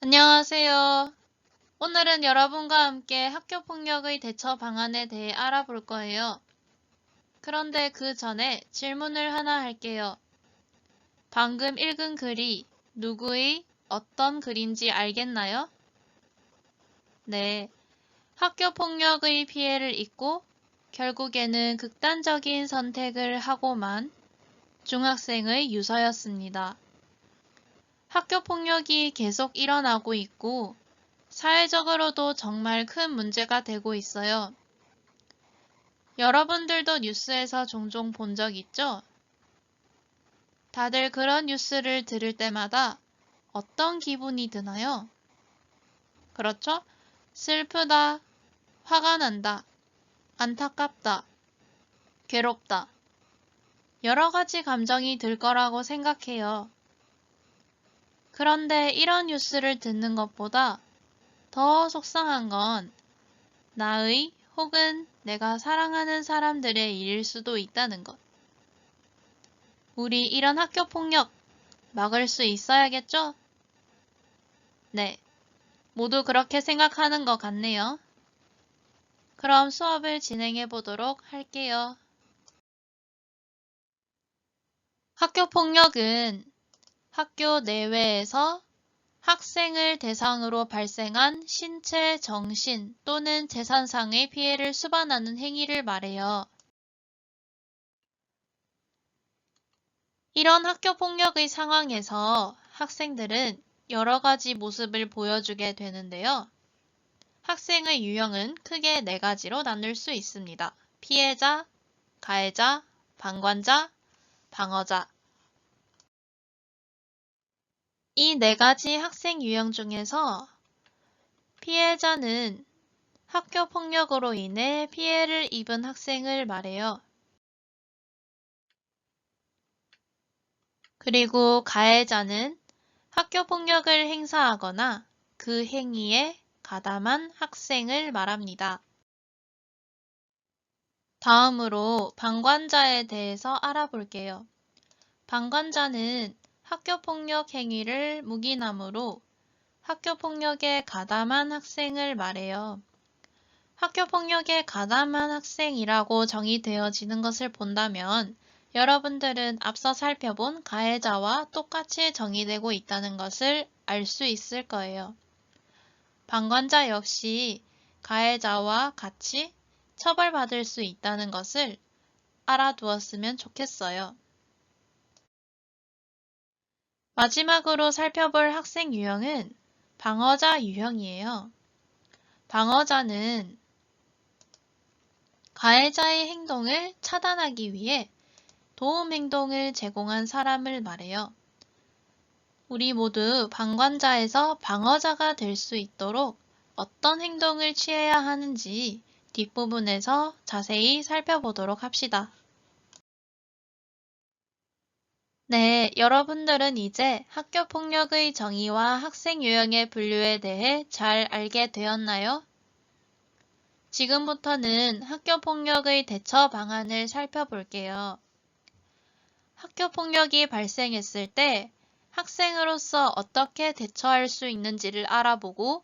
안녕하세요. 오늘은 여러분과 함께 학교폭력의 대처 방안에 대해 알아볼 거예요. 그런데 그 전에 질문을 하나 할게요. 방금 읽은 글이 누구의 어떤 글인지 알겠나요? 네. 학교폭력의 피해를 입고 결국에는 극단적인 선택을 하고만 중학생의 유서였습니다. 학교폭력이 계속 일어나고 있고 사회적으로도 정말 큰 문제가 되고 있어요. 여러분들도 뉴스에서 종종 본 적 있죠? 다들 그런 뉴스를 들을 때마다 어떤 기분이 드나요? 그렇죠? 슬프다, 화가 난다, 안타깝다, 괴롭다. 여러 가지 감정이 들 거라고 생각해요. 그런데 이런 뉴스를 듣는 것보다 더 속상한 건 나의 혹은 내가 사랑하는 사람들의 일일 수도 있다는 것. 우리 이런 학교폭력 막을 수 있어야겠죠? 네, 모두 그렇게 생각하는 것 같네요. 그럼 수업을 진행해 보도록 할게요. 학교폭력은 학교 내외에서 학생을 대상으로 발생한 신체, 정신 또는 재산상의 피해를 수반하는 행위를 말해요. 이런 학교폭력의 상황에서 학생들은 여러 가지 모습을 보여주게 되는데요. 학생의 유형은 크게 4가지로 나눌 수 있습니다. 피해자, 가해자, 방관자, 방어자. 이 4가지 학생 유형 중에서 피해자는 학교 폭력으로 인해 피해를 입은 학생을 말해요. 그리고 가해자는 학교 폭력을 행사하거나 그 행위에 가담한 학생을 말합니다. 다음으로 방관자에 대해서 알아볼게요. 방관자는 학교폭력 행위를 묵인함으로 학교폭력에 가담한 학생을 말해요. 학교폭력에 가담한 학생이라고 정의되어지는 것을 본다면 여러분들은 앞서 살펴본 가해자와 똑같이 정의되고 있다는 것을 알 수 있을 거예요. 방관자 역시 가해자와 같이 처벌받을 수 있다는 것을 알아두었으면 좋겠어요. 마지막으로 살펴볼 학생 유형은 방어자 유형이에요. 방어자는 가해자의 행동을 차단하기 위해 도움 행동을 제공한 사람을 말해요. 우리 모두 방관자에서 방어자가 될 수 있도록 어떤 행동을 취해야 하는지 뒷부분에서 자세히 살펴보도록 합시다. 네, 여러분들은 이제 학교폭력의 정의와 학생 유형의 분류에 대해 잘 알게 되었나요? 지금부터는 학교폭력의 대처 방안을 살펴볼게요. 학교폭력이 발생했을 때 학생으로서 어떻게 대처할 수 있는지를 알아보고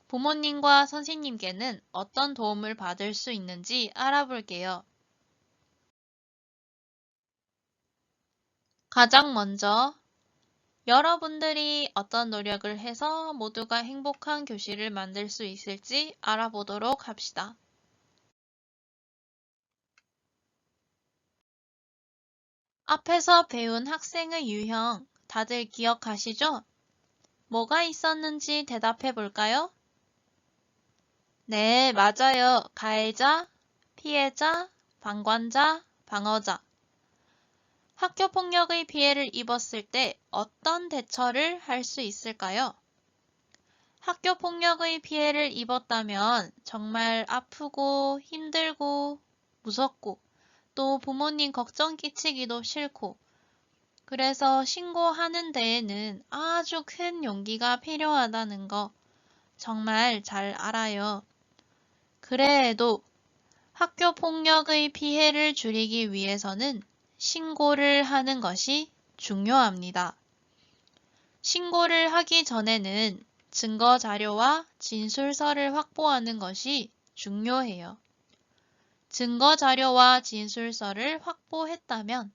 부모님과 선생님께는 어떤 도움을 받을 수 있는지 알아볼게요. 가장 먼저 여러분들이 어떤 노력을 해서 모두가 행복한 교실을 만들 수 있을지 알아보도록 합시다. 앞에서 배운 학생의 유형 다들 기억하시죠? 뭐가 있었는지 대답해 볼까요? 네, 맞아요. 가해자, 피해자, 방관자, 방어자. 학교폭력의 피해를 입었을 때 어떤 대처를 할 수 있을까요? 학교폭력의 피해를 입었다면 정말 아프고 힘들고 무섭고 또 부모님 걱정 끼치기도 싫고 그래서 신고하는 데에는 아주 큰 용기가 필요하다는 거 정말 잘 알아요. 그래도 학교폭력의 피해를 줄이기 위해서는 신고를 하는 것이 중요합니다. 신고를 하기 전에는 증거 자료와 진술서를 확보하는 것이 중요해요. 증거 자료와 진술서를 확보했다면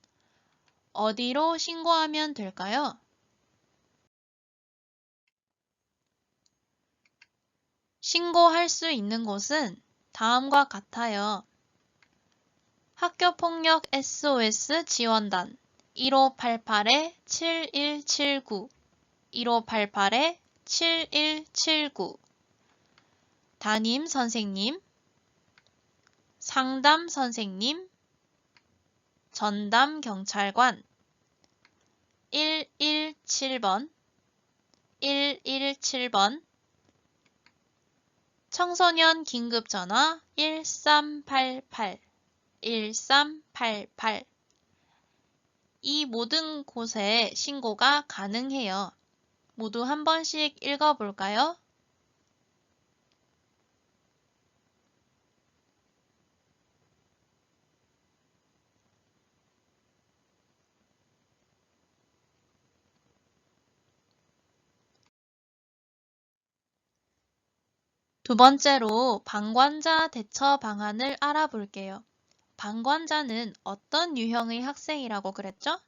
어디로 신고하면 될까요? 신고할 수 있는 곳은 다음과 같아요. 학교폭력 SOS 지원단 1588-7179 1588-7179 담임 선생님, 상담 선생님, 전담 경찰관 117번 117번 청소년 긴급전화 1388 1388 이 모든 곳에 신고가 가능해요. 모두 한 번씩 읽어볼까요? 두 번째로 방관자 대처 방안을 알아볼게요. 방관자는 어떤 유형의 학생이라고 그랬죠?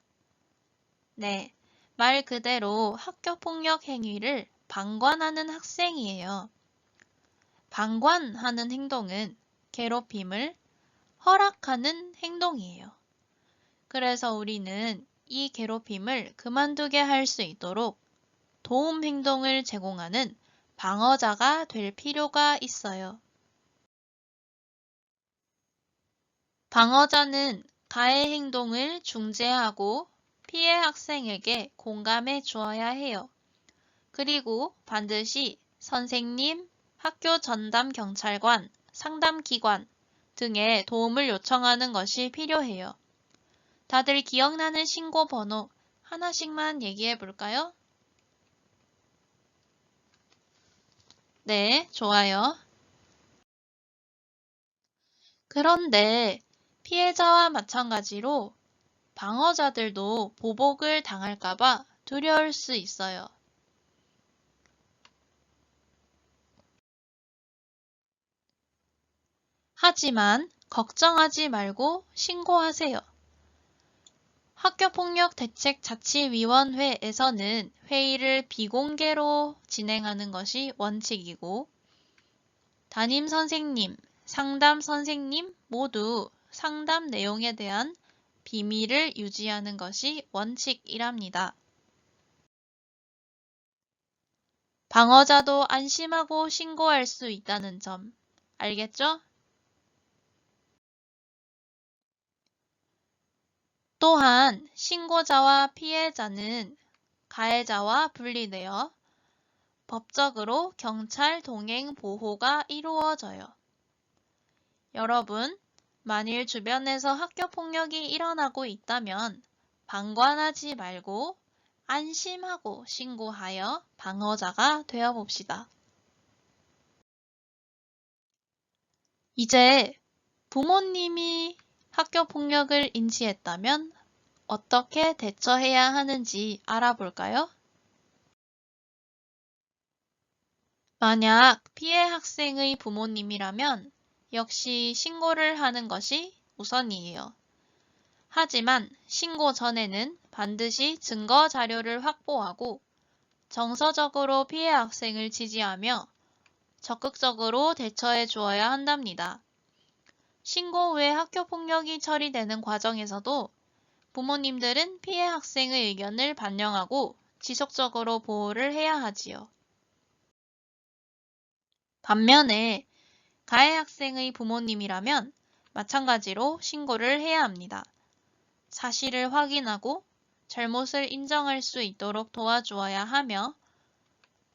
네, 말 그대로 학교폭력 행위를 방관하는 학생이에요. 방관하는 행동은 괴롭힘을 허락하는 행동이에요. 그래서 우리는 이 괴롭힘을 그만두게 할 수 있도록 도움 행동을 제공하는 방어자가 될 필요가 있어요. 방어자는 가해 행동을 중재하고 피해 학생에게 공감해 주어야 해요. 그리고 반드시 선생님, 학교 전담 경찰관, 상담기관 등의 도움을 요청하는 것이 필요해요. 다들 기억나는 신고 번호 하나씩만 얘기해 볼까요? 네, 좋아요. 그런데 피해자와 마찬가지로 방어자들도 보복을 당할까봐 두려울 수 있어요. 하지만 걱정하지 말고 신고하세요. 학교폭력대책자치위원회에서는 회의를 비공개로 진행하는 것이 원칙이고, 담임 선생님, 상담 선생님 모두 상담 내용에 대한 비밀을 유지하는 것이 원칙이랍니다. 방어자도 안심하고 신고할 수 있다는 점, 알겠죠? 또한 신고자와 피해자는 가해자와 분리되어 법적으로 경찰 동행 보호가 이루어져요. 여러분, 만일 주변에서 학교폭력이 일어나고 있다면 방관하지 말고 안심하고 신고하여 방어자가 되어봅시다. 이제 부모님이 학교폭력을 인지했다면 어떻게 대처해야 하는지 알아볼까요? 만약 피해 학생의 부모님이라면 역시 신고를 하는 것이 우선이에요. 하지만 신고 전에는 반드시 증거 자료를 확보하고 정서적으로 피해 학생을 지지하며 적극적으로 대처해 주어야 한답니다. 신고 후에 학교폭력이 처리되는 과정에서도 부모님들은 피해 학생의 의견을 반영하고 지속적으로 보호를 해야 하지요. 반면에 가해 학생의 부모님이라면 마찬가지로 신고를 해야 합니다. 사실을 확인하고 잘못을 인정할 수 있도록 도와주어야 하며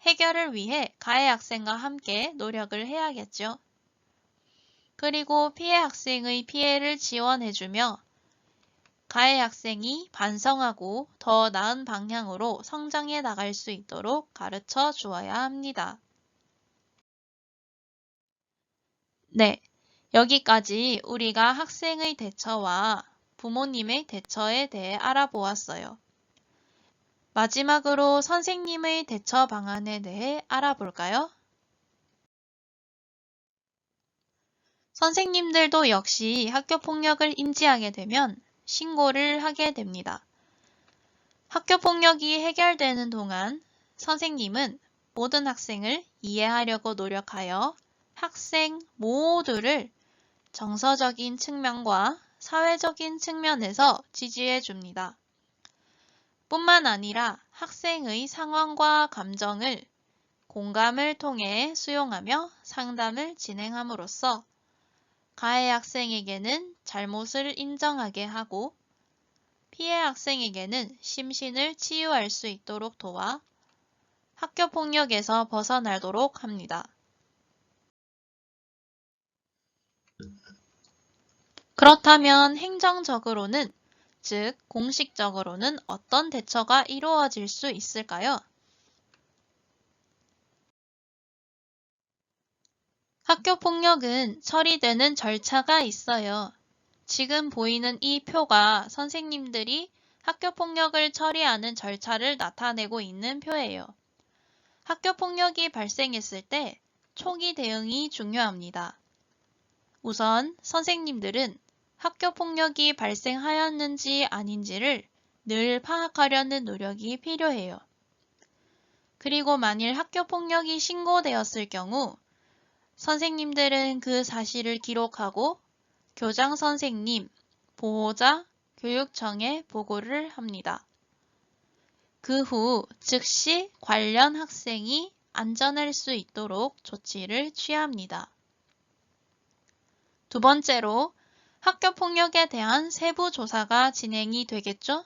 해결을 위해 가해 학생과 함께 노력을 해야겠죠. 그리고 피해 학생의 피해를 지원해주며 가해 학생이 반성하고 더 나은 방향으로 성장해 나갈 수 있도록 가르쳐 주어야 합니다. 네, 여기까지 우리가 학생의 대처와 부모님의 대처에 대해 알아보았어요. 마지막으로 선생님의 대처 방안에 대해 알아볼까요? 선생님들도 역시 학교폭력을 인지하게 되면 신고를 하게 됩니다. 학교폭력이 해결되는 동안 선생님은 모든 학생을 이해하려고 노력하여 학생 모두를 정서적인 측면과 사회적인 측면에서 지지해 줍니다. 뿐만 아니라 학생의 상황과 감정을 공감을 통해 수용하며 상담을 진행함으로써 가해 학생에게는 잘못을 인정하게 하고 피해 학생에게는 심신을 치유할 수 있도록 도와 학교폭력에서 벗어나도록 합니다. 그렇다면 행정적으로는, 즉 공식적으로는 어떤 대처가 이루어질 수 있을까요? 학교폭력은 처리되는 절차가 있어요. 지금 보이는 이 표가 선생님들이 학교폭력을 처리하는 절차를 나타내고 있는 표예요. 학교폭력이 발생했을 때 초기 대응이 중요합니다. 우선 선생님들은 학교폭력이 발생하였는지 아닌지를 늘 파악하려는 노력이 필요해요. 그리고 만일 학교폭력이 신고되었을 경우 선생님들은 그 사실을 기록하고 교장 선생님, 보호자, 교육청에 보고를 합니다. 그 후 즉시 관련 학생이 안전할 수 있도록 조치를 취합니다. 두 번째로 학교폭력에 대한 세부 조사가 진행이 되겠죠?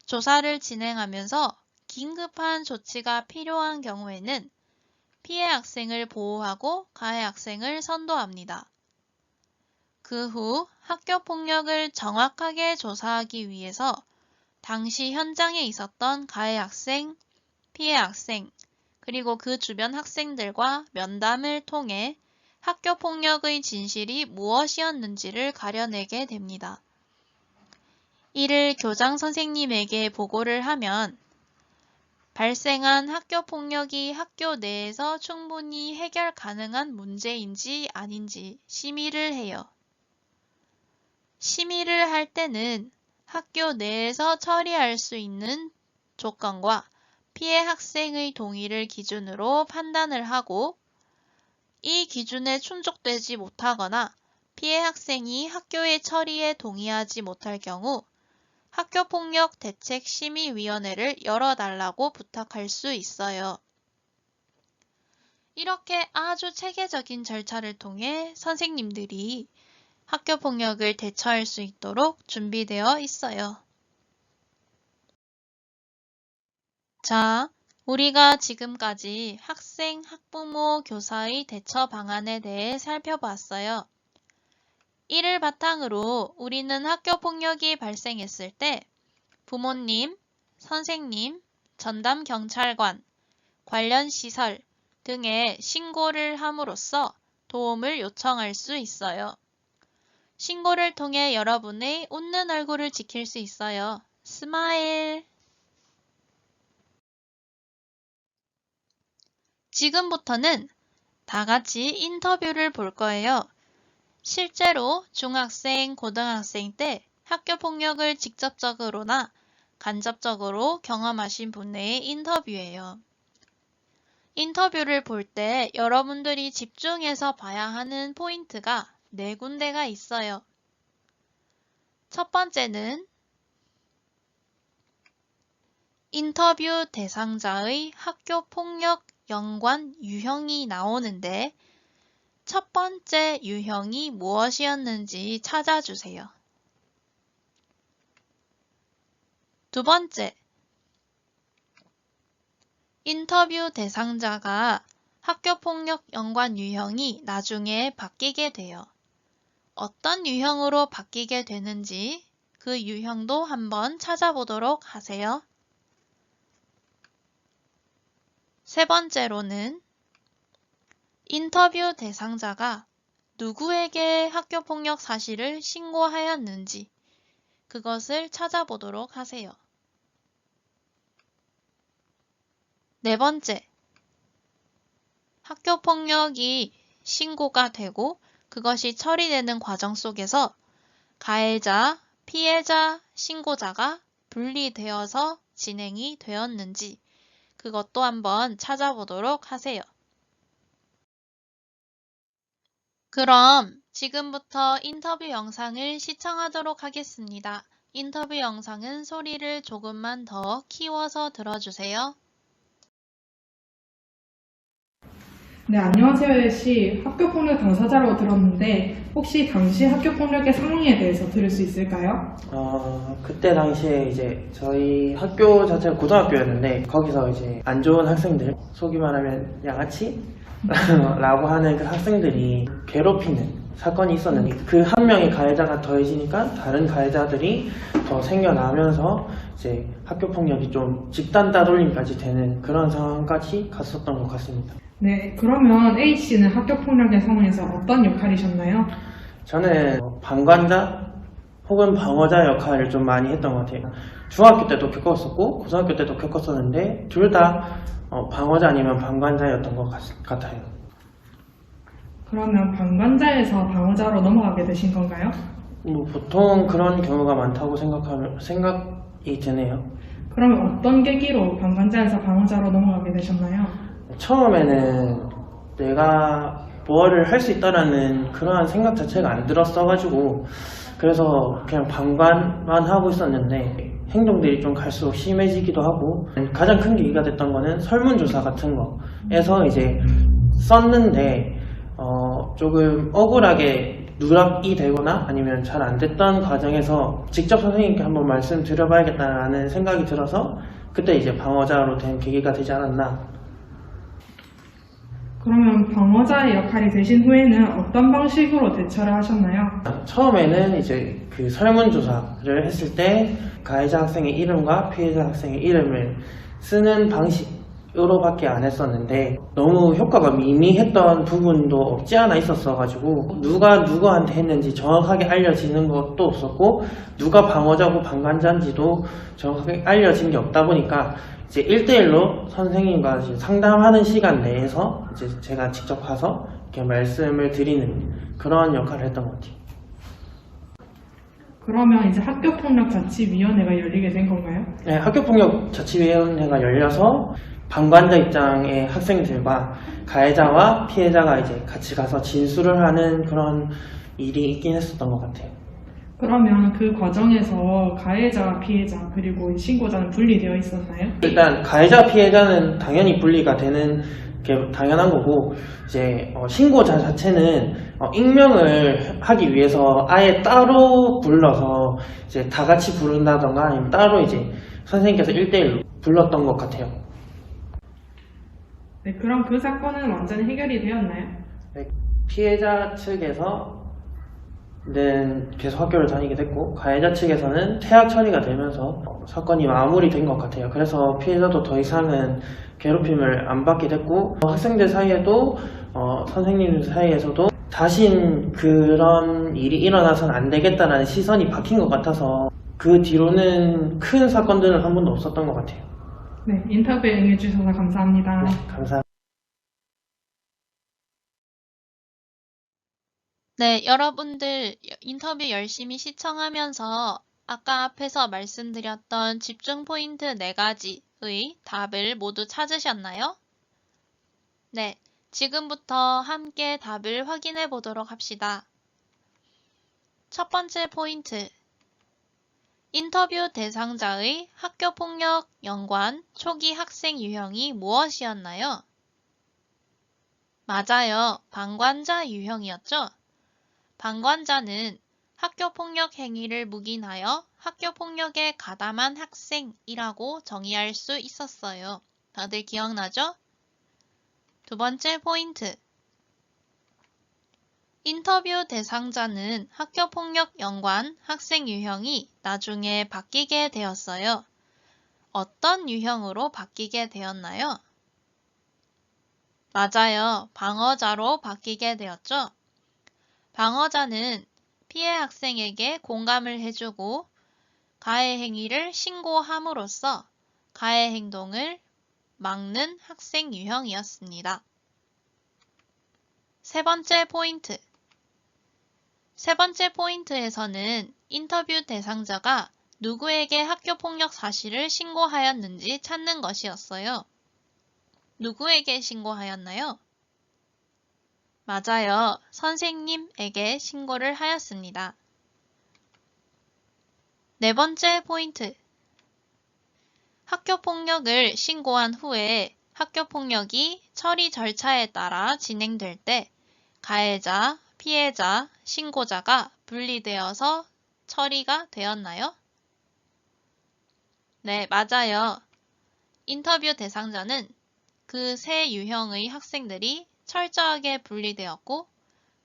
조사를 진행하면서 긴급한 조치가 필요한 경우에는 피해 학생을 보호하고 가해 학생을 선도합니다. 그 후 학교폭력을 정확하게 조사하기 위해서 당시 현장에 있었던 가해 학생, 피해 학생, 그리고 그 주변 학생들과 면담을 통해 학교 폭력의 진실이 무엇이었는지를 가려내게 됩니다. 이를 교장 선생님에게 보고를 하면 발생한 학교 폭력이 학교 내에서 충분히 해결 가능한 문제인지 아닌지 심의를 해요. 심의를 할 때는 학교 내에서 처리할 수 있는 조건과 피해 학생의 동의를 기준으로 판단을 하고 이 기준에 충족되지 못하거나 피해 학생이 학교의 처리에 동의하지 못할 경우 학교폭력 대책심의위원회를 열어달라고 부탁할 수 있어요. 이렇게 아주 체계적인 절차를 통해 선생님들이 학교폭력을 대처할 수 있도록 준비되어 있어요. 자, 우리가 지금까지 학생, 학부모, 교사의 대처 방안에 대해 살펴봤어요. 이를 바탕으로 우리는 학교 폭력이 발생했을 때 부모님, 선생님, 전담 경찰관, 관련 시설 등에 신고를 함으로써 도움을 요청할 수 있어요. 신고를 통해 여러분의 웃는 얼굴을 지킬 수 있어요. 스마일! 지금부터는 다 같이 인터뷰를 볼 거예요. 실제로 중학생, 고등학생 때 학교 폭력을 직접적으로나 간접적으로 경험하신 분의 인터뷰예요. 인터뷰를 볼 때 여러분들이 집중해서 봐야 하는 포인트가 4군데가 있어요. 첫 번째는 인터뷰 대상자의 학교 폭력 연관 유형이 나오는데 첫 번째 유형이 무엇이었는지 찾아주세요. 두 번째, 인터뷰 대상자가 학교폭력 연관 유형이 나중에 바뀌게 돼요. 어떤 유형으로 바뀌게 되는지 그 유형도 한번 찾아보도록 하세요. 세 번째로는 인터뷰 대상자가 누구에게 학교폭력 사실을 신고하였는지 그것을 찾아보도록 하세요. 네 번째, 학교폭력이 신고가 되고 그것이 처리되는 과정 속에서 가해자, 피해자, 신고자가 분리되어서 진행이 되었는지 그것도 한번 찾아보도록 하세요. 그럼 지금부터 인터뷰 영상을 시청하도록 하겠습니다. 인터뷰 영상은 소리를 조금만 더 키워서 들어주세요. 네, 안녕하세요, 씨. 학교폭력 당사자로 들었는데 혹시 당시 학교폭력의 상황에 대해서 들을 수 있을까요? 그때 당시에 이제 저희 학교 자체가 고등학교였는데 거기서 이제 안 좋은 학생들, 속이 말하면 양아치? 라고 하는 그 학생들이 괴롭히는 사건이 있었는데 그 한 명의 가해자가 더해지니까 다른 가해자들이 더 생겨나면서 이제 학교폭력이 좀 집단 따돌림까지 되는 그런 상황까지 갔었던 것 같습니다. 네, 그러면 A씨는 학교폭력의 상황에서 어떤 역할이셨나요? 저는 방관자 혹은 방어자 역할을 좀 많이 했던 것 같아요. 중학교 때도 겪었었고 고등학교 때도 겪었었는데 둘 다 방어자 아니면 방관자였던 것 같아요. 그러면 방관자에서 방어자로 넘어가게 되신 건가요? 보통 그런 경우가 많다고 생각이 드네요. 그러면 어떤 계기로 방관자에서 방어자로 넘어가게 되셨나요? 처음에는 내가 뭐를 할 수 있다라는 그러한 생각 자체가 안 들었어가지고 그래서 그냥 방관만 하고 있었는데 행동들이 좀 갈수록 심해지기도 하고 가장 큰 계기가 됐던 거는 설문조사 같은 거에서 이제 썼는데 조금 억울하게 누락이 되거나 아니면 잘 안 됐던 과정에서 직접 선생님께 한번 말씀드려봐야겠다라는 생각이 들어서 그때 이제 방어자로 된 계기가 되지 않았나. 그러면 방어자의 역할이 되신 후에는 어떤 방식으로 대처를 하셨나요? 처음에는 이제 그 설문조사를 했을 때 가해자 학생의 이름과 피해자 학생의 이름을 쓰는 방식으로밖에 안 했었는데 너무 효과가 미미했던 부분도 없지 않아 있었어가지고 누가 누구한테 했는지 정확하게 알려지는 것도 없었고 누가 방어자고 방관자인지도 정확하게 알려진 게 없다 보니까 이제 1대1로 선생님과 이제 상담하는 시간 내에서 이제 제가 직접 가서 이렇게 말씀을 드리는 그런 역할을 했던 것 같아요. 그러면 이제 학교폭력자치위원회가 열리게 된 건가요? 네, 학교폭력자치위원회가 열려서 방관자 입장의 학생들과 가해자와 피해자가 이제 같이 가서 진술을 하는 그런 일이 있긴 했었던 것 같아요. 그러면 그 과정에서 가해자와 피해자 그리고 신고자는 분리되어 있었나요? 일단 가해자 피해자는 당연히 분리가 되는 게 당연한 거고 이제 신고자 자체는 익명을 하기 위해서 아예 따로 불러서 이제 다 같이 부른다던가 아니면 따로 이제 선생님께서 1대1로 불렀던 것 같아요. 네, 그럼 그 사건은 완전히 해결이 되었나요? 네, 피해자 측에서는 계속 학교를 다니게 됐고 가해자 측에서는 퇴학 처리가 되면서 사건이 마무리된 것 같아요. 그래서 피해자도 더 이상은 괴롭힘을 안 받게 됐고 학생들 사이에도 선생님들 사이에서도 다신 그런 일이 일어나서는 안 되겠다는 시선이 바뀐 것 같아서 그 뒤로는 큰 사건들은 한 번도 없었던 것 같아요. 네, 인터뷰에 응해주셔서 감사합니다. 네, 감사합니다. 네, 여러분들 인터뷰 열심히 시청하면서 아까 앞에서 말씀드렸던 집중 포인트 4가지의 답을 모두 찾으셨나요? 네, 지금부터 함께 답을 확인해 보도록 합시다. 첫 번째 포인트. 인터뷰 대상자의 학교폭력 연관 초기 학생 유형이 무엇이었나요? 맞아요. 방관자 유형이었죠? 방관자는 학교폭력 행위를 묵인하여 학교폭력에 가담한 학생이라고 정의할 수 있었어요. 다들 기억나죠? 두 번째 포인트. 인터뷰 대상자는 학교폭력 연관 학생 유형이 나중에 바뀌게 되었어요. 어떤 유형으로 바뀌게 되었나요? 맞아요. 방어자로 바뀌게 되었죠. 방어자는 피해 학생에게 공감을 해주고 가해 행위를 신고함으로써 가해 행동을 막는 학생 유형이었습니다. 세 번째 포인트. 세 번째 포인트에서는 인터뷰 대상자가 누구에게 학교폭력 사실을 신고하였는지 찾는 것이었어요. 누구에게 신고하였나요? 맞아요. 선생님에게 신고를 하였습니다. 네 번째 포인트. 학교폭력을 신고한 후에 학교폭력이 처리 절차에 따라 진행될 때 가해자, 피해자, 신고자가 분리되어서 처리가 되었나요? 네, 맞아요. 인터뷰 대상자는 그 세 유형의 학생들이 철저하게 분리되었고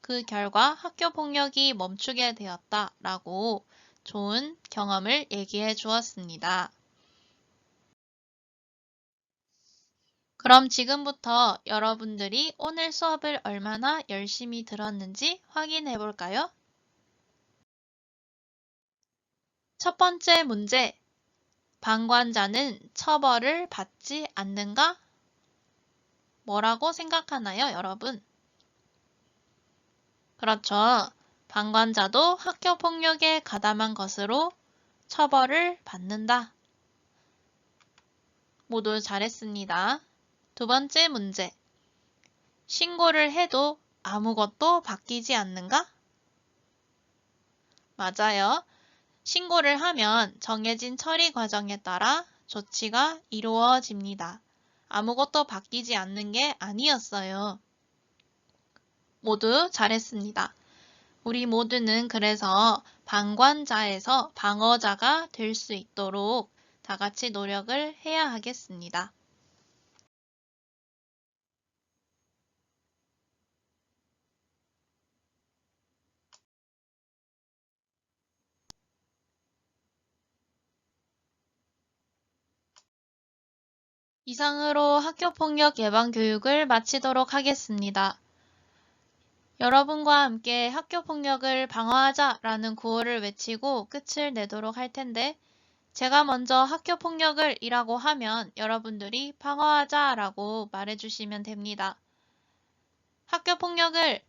그 결과 학교폭력이 멈추게 되었다라고 좋은 경험을 얘기해 주었습니다. 그럼 지금부터 여러분들이 오늘 수업을 얼마나 열심히 들었는지 확인해 볼까요? 첫 번째 문제. 방관자는 처벌을 받지 않는가? 뭐라고 생각하나요, 여러분? 그렇죠. 방관자도 학교폭력에 가담한 것으로 처벌을 받는다. 모두 잘했습니다. 두 번째 문제. 신고를 해도 아무것도 바뀌지 않는가? 맞아요. 신고를 하면 정해진 처리 과정에 따라 조치가 이루어집니다. 아무것도 바뀌지 않는 게 아니었어요. 모두 잘했습니다. 우리 모두는 그래서 방관자에서 방어자가 될 수 있도록 다 같이 노력을 해야 하겠습니다. 이상으로 학교폭력 예방 교육을 마치도록 하겠습니다. 여러분과 함께 학교폭력을 방어하자라는 구호를 외치고 끝을 내도록 할 텐데, 제가 먼저 학교폭력을 이라고 하면 여러분들이 방어하자라고 말해주시면 됩니다. 학교폭력을